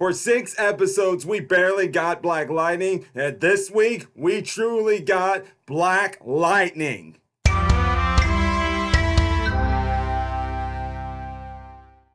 For 6 episodes, we barely got Black Lightning, and this week, we truly got Black Lightning.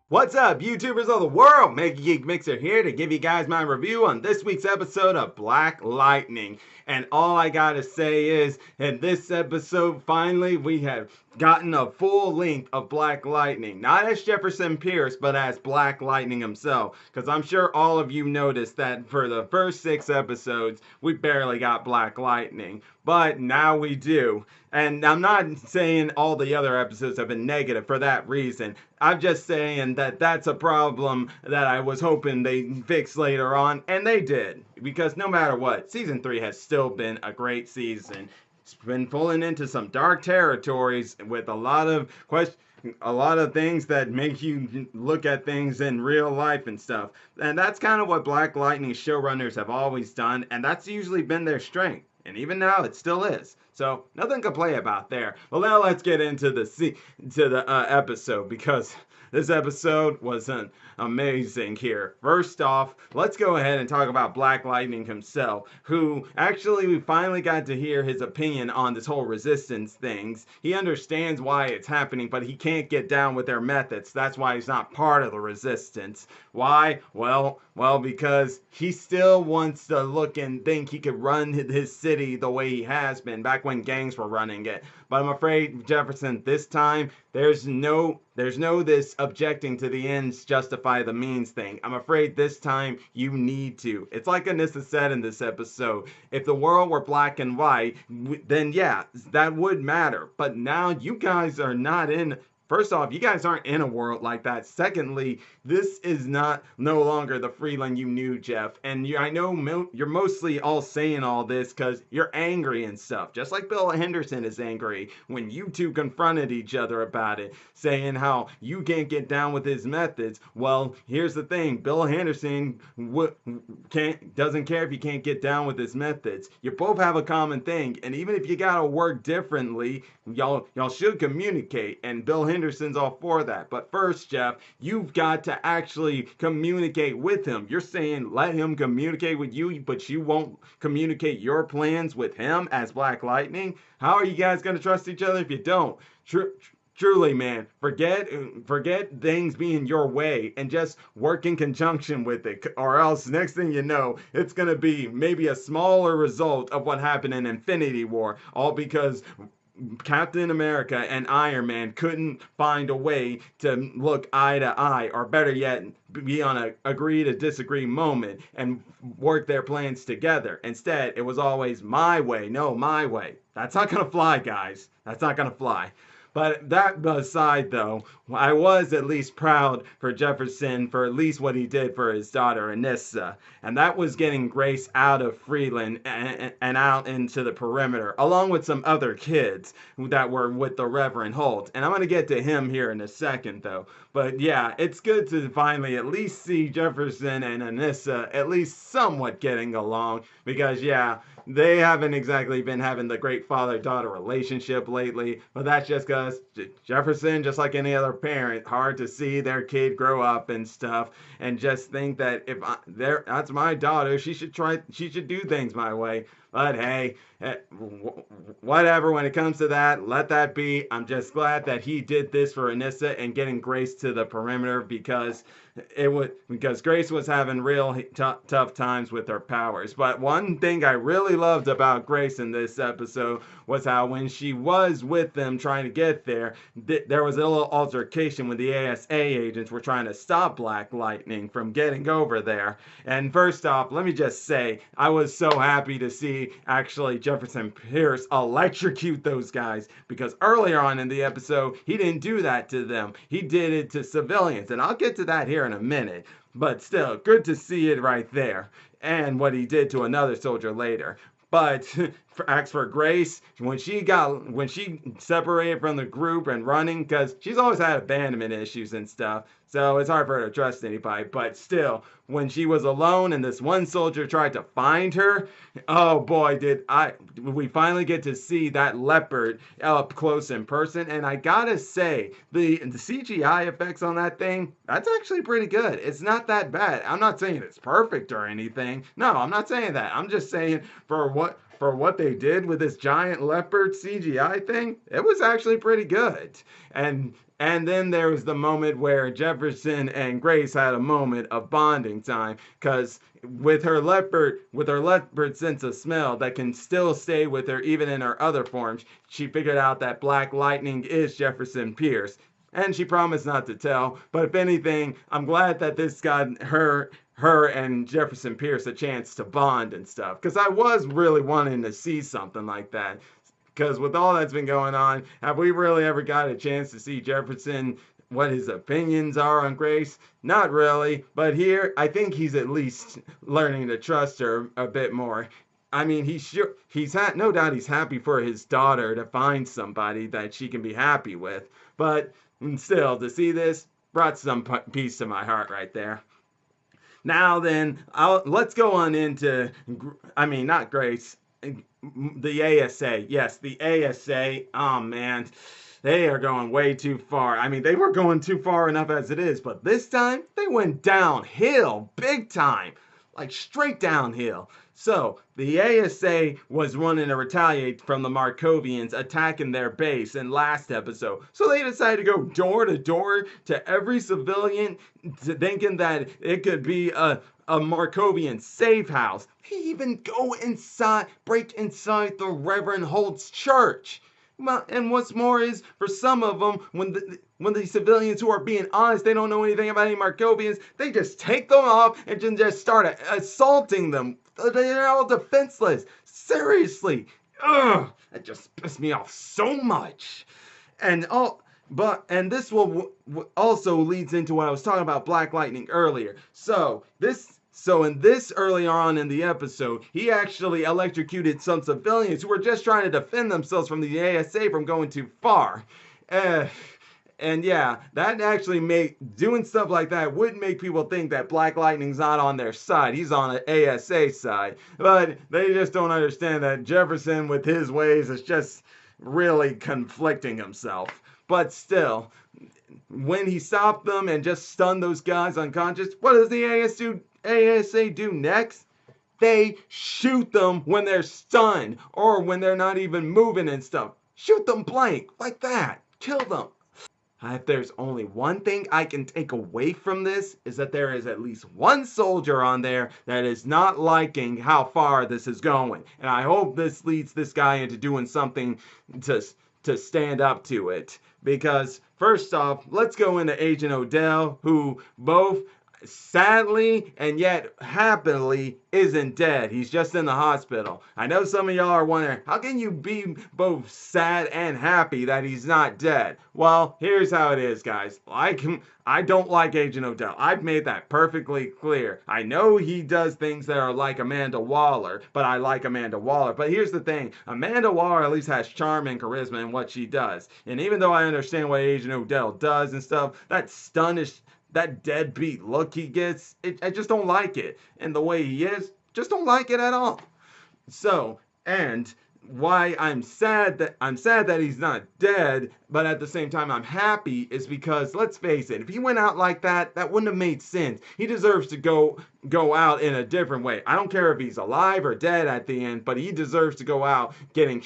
What's up, YouTubers of the world? MegaGeekMixer here to give you guys my review on this week's episode of Black Lightning. And all I gotta say is, in this episode, finally, we have gotten a full length of Black Lightning. Not as Jefferson Pierce, but as Black Lightning himself. Because I'm sure all of you noticed that for the first 6 episodes, we barely got Black Lightning. But now we do. And I'm not saying all the other episodes have been negative for that reason. I'm just saying that that's a problem that I was hoping they'd fix later on, and they did. Because no matter what, Season 3 has still been a great season. It's been pulling into some dark territories with a lot of things that make you look at things in real life and stuff. And that's kind of what Black Lightning showrunners have always done, and that's usually been their strength. And even now, it still is. So, nothing to play about there. Well, now let's get into the episode, because this episode was amazing here. First off, let's go ahead and talk about Black Lightning himself, who actually we finally got to hear his opinion on this whole resistance things. He understands why it's happening, but he can't get down with their methods. That's why he's not part of the resistance. Why? Well, because he still wants to look and think he could run his city the way he has been back when gangs were running it. But I'm afraid, Jefferson, this time, there's no this objecting to the ends justify the means thing. I'm afraid this time you need to. It's like Anissa said in this episode, if the world were black and white, then yeah, that would matter. But now you guys are not in. First off, you guys aren't in a world like that. Secondly, this is no longer the Freeland you knew, Jeff. And I know you're mostly all saying all this because you're angry and stuff. Just like Bill Henderson is angry when you two confronted each other about it, saying how you can't get down with his methods. Well, here's the thing. Bill Henderson doesn't care if you can't get down with his methods. You both have a common thing. And even if you gotta work differently, y'all should communicate. And Bill Henderson's all for that. But first, Jeff, you've got to actually communicate with him. You're saying let him communicate with you, but you won't communicate your plans with him as Black Lightning? How are you guys going to trust each other if you don't? Truly, man, forget things being your way and just work in conjunction with it, or else next thing you know, it's going to be maybe a smaller result of what happened in Infinity War, all because Captain America and Iron Man couldn't find a way to look eye to eye, or better yet, be on a agree to disagree moment and work their plans together. Instead, it was always my way, no, my way. That's not gonna fly, guys. That's not gonna fly. But that aside, though, I was at least proud for Jefferson for at least what he did for his daughter, Anissa. And that was getting Grace out of Freeland and out into the perimeter, along with some other kids that were with the Reverend Holt. And I'm going to get to him here in a second, though. But yeah, it's good to finally at least see Jefferson and Anissa at least somewhat getting along. Because, yeah, they haven't exactly been having the great father-daughter relationship lately, but that's just because Jefferson, just like any other parent, hard to see their kid grow up and stuff, and just think that that's my daughter, she should do things my way. But hey, whatever, when it comes to that, let that be. I'm just glad that he did this for Anissa and getting Grace to the perimeter, because Grace was having real tough times with her powers. But one thing I really loved about Grace in this episode was how when she was with them trying to get there, there was a little altercation when the ASA agents were trying to stop Black Lightning from getting over there. And first off, let me just say, I was so happy to see actually Jefferson Pierce electrocute those guys, because earlier on in the episode, he didn't do that to them. He did it to civilians, and I'll get to that here in a minute. But still, good to see it right there, and what he did to another soldier later. But acts for Grace when she separated from the group and running, because she's always had abandonment issues and stuff, so it's hard for her to trust anybody. But still, when she was alone and this one soldier tried to find her, oh boy, we finally get to see that leopard up close in person. And I gotta say, the CGI effects on that thing, that's actually pretty good. It's not that bad. I'm not saying it's perfect or anything. No, I'm not saying that. I'm just saying for what they did with this giant leopard CGI thing, it was actually pretty good. And then there was the moment where Jefferson and Grace had a moment of bonding time, because with her leopard sense of smell that can still stay with her even in her other forms, she figured out that Black Lightning is Jefferson Pierce. And she promised not to tell, but if anything, I'm glad that this got her and Jefferson Pierce a chance to bond and stuff, because I was really wanting to see something like that. Because with all that's been going on, have we really ever got a chance to see Jefferson, what his opinions are on Grace? Not really. But here, I think he's at least learning to trust her a bit more. I mean, no doubt he's happy for his daughter to find somebody that she can be happy with. But still, to see this brought some peace to my heart right there. Now then, let's go on into, not Grace, the ASA. Yes, the ASA. Oh man, they are going way too far. I mean, they were going too far enough as it is, but this time they went downhill big time, like straight downhill. So the ASA was wanting to retaliate from the Markovians attacking their base in last episode. So they decided to go door to door to every civilian, thinking that it could be a Markovian safe house. They even break inside the Reverend Holt's church. And what's more is, for some of them, when the civilians who are being honest, they don't know anything about any Markovians, they just take them off and just start assaulting them. They're all defenseless. Seriously. Ugh. That just pissed me off so much. And this will also leads into what I was talking about Black Lightning earlier. So in this earlier on in the episode, he actually electrocuted some civilians who were just trying to defend themselves from the ASA from going too far. And yeah, that actually doing stuff like that would make people think that Black Lightning's not on their side. He's on the ASA side. But they just don't understand that Jefferson, with his ways, is just really conflicting himself. But still, when he stopped them and just stunned those guys unconscious, what does the ASA do next? They shoot them when they're stunned or when they're not even moving and stuff. Shoot them blank, like that. Kill them. If there's only one thing I can take away from this, is that there is at least one soldier on there that is not liking how far this is going. And I hope this leads this guy into doing something to stand up to it. Because first off, let's go into Agent Odell, who both sadly and yet happily isn't dead. He's just in the hospital. I know some of y'all are wondering, how can you be both sad and happy that he's not dead? Well, here's how it is, guys. I don't like Agent Odell. I've made that perfectly clear. I know he does things that are like Amanda Waller, but I like Amanda Waller. But here's the thing. Amanda Waller at least has charm and charisma in what she does. And even though I understand what Agent Odell does and stuff, that deadbeat look he gets, I just don't like it. And the way he is, just don't like it at all. So, and why I'm sad that he's not dead, but at the same time I'm happy, is because, let's face it, if he went out like that, that wouldn't have made sense. He deserves to go out in a different way. I don't care if he's alive or dead at the end, but he deserves to go out getting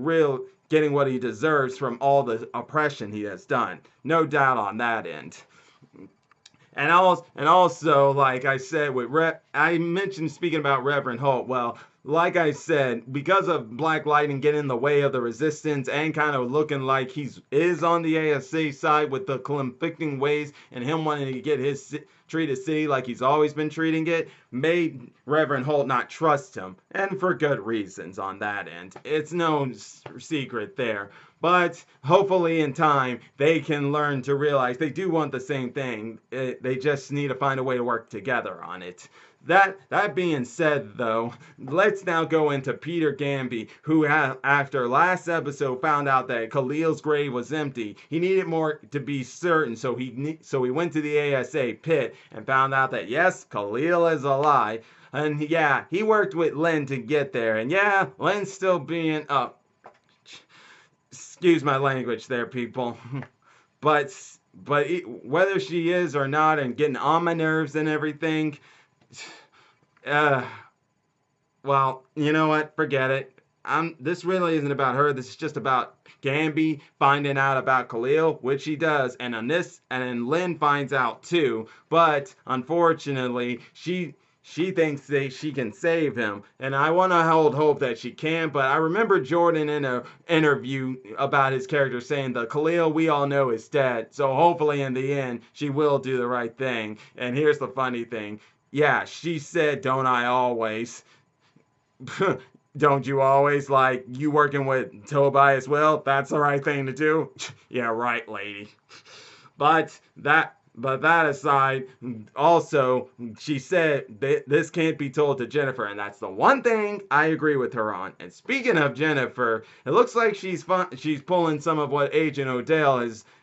what he deserves from all the oppression he has done. No doubt on that end. And also, like I said, I mentioned speaking about Reverend Holt. Well, like I said, because of Black Lightning getting in the way of the resistance and kind of looking like he is on the ASA side with the conflicting ways and him wanting to get treat his city like he's always been treating it, made Reverend Holt not trust him. And for good reasons on that end. It's no secret there. But hopefully in time, they can learn to realize they do want the same thing. They just need to find a way to work together on it. That being said, though, let's now go into Peter Gambi, who after last episode found out that Khalil's grave was empty. He needed more to be certain, so he went to the ASA pit and found out that yes, Khalil is alive. And yeah, he worked with Lynn to get there. And yeah, Lynn's still being excuse my language there, people. but whether she is or not, and getting on my nerves and everything. Well, you know what? Forget it. This really isn't about her. This is just about Gambi finding out about Khalil, which he does, and Lynn finds out too. But unfortunately, she thinks that she can save him, and I want to hold hope that she can. But I remember Jordan in an interview about his character saying the Khalil we all know is dead. So hopefully in the end she will do the right thing. And here's the funny thing. Yeah, she said, don't I always? Don't you always? Like, you working with Tobai as well? That's the right thing to do? Yeah, right, lady. But that aside, also, she said this can't be told to Jennifer, and that's the one thing I agree with her on. And speaking of Jennifer, it looks like she's pulling some of what Agent Odell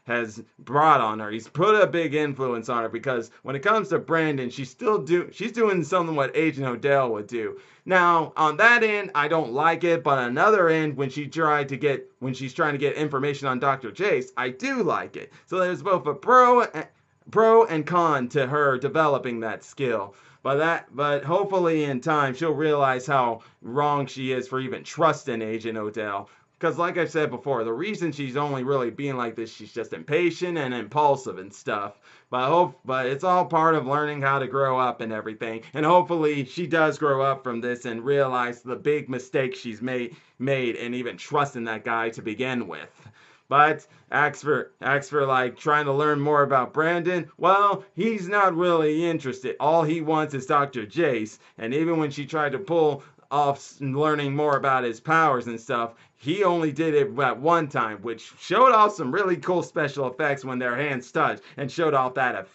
has brought on her. He's put a big influence on her, because when it comes to Brandon, she's doing something what Agent Odell would do. Now, on that end, I don't like it, but on another end, when she's trying to get information on Dr. Jace, I do like it. So there's both a pro and con to her developing that skill. But hopefully in time she'll realize how wrong she is for even trusting Agent Odell. Because like I said before, the reason she's only really being like this, she's just impatient and impulsive and stuff. But it's all part of learning how to grow up and everything. And hopefully she does grow up from this and realize the big mistake she's made and even trusting that guy to begin with. But asks for like trying to learn more about Brandon. Well, he's not really interested. All he wants is Dr. Jace. And even when she tried to pull off learning more about his powers and stuff, he only did it at one time, which showed off some really cool special effects when their hands touched, and showed off that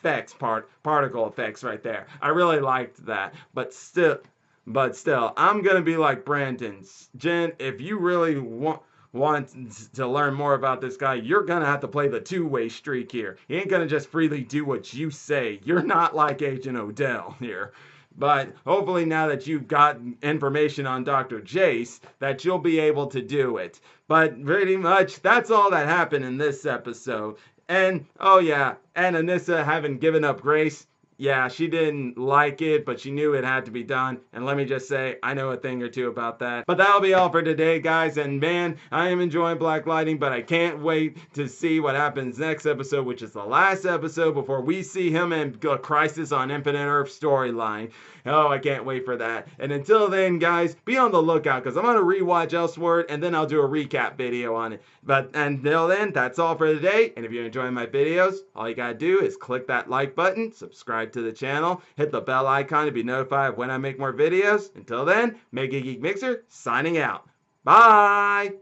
particle effects right there. I really liked that. But still, I'm gonna be like Brandon. Jen, if you really want to learn more about this guy, you're gonna have to play the two-way streak here. He ain't gonna just freely do what you say. You're not like Agent Odell here. But hopefully now that you've got information on Dr. Jace, that you'll be able to do it. But pretty much that's all that happened in this episode. And oh yeah, and Anissa having given up Grace. Yeah, she didn't like it, but she knew it had to be done. And let me just say, I know a thing or two about that. But that'll be all for today, guys. And man, I am enjoying Black Lightning, but I can't wait to see what happens next episode, which is the last episode before we see him in Crisis on Infinite Earth storyline. Oh, I can't wait for that. And until then, guys, be on the lookout, because I'm going to rewatch Elseworld, and then I'll do a recap video on it. But until then, that's all for today. And if you're enjoying my videos, all you got to do is click that like button, subscribe to the channel, hit the bell icon to be notified when I make more videos. Until then, MegaGeekMixer signing out. Bye!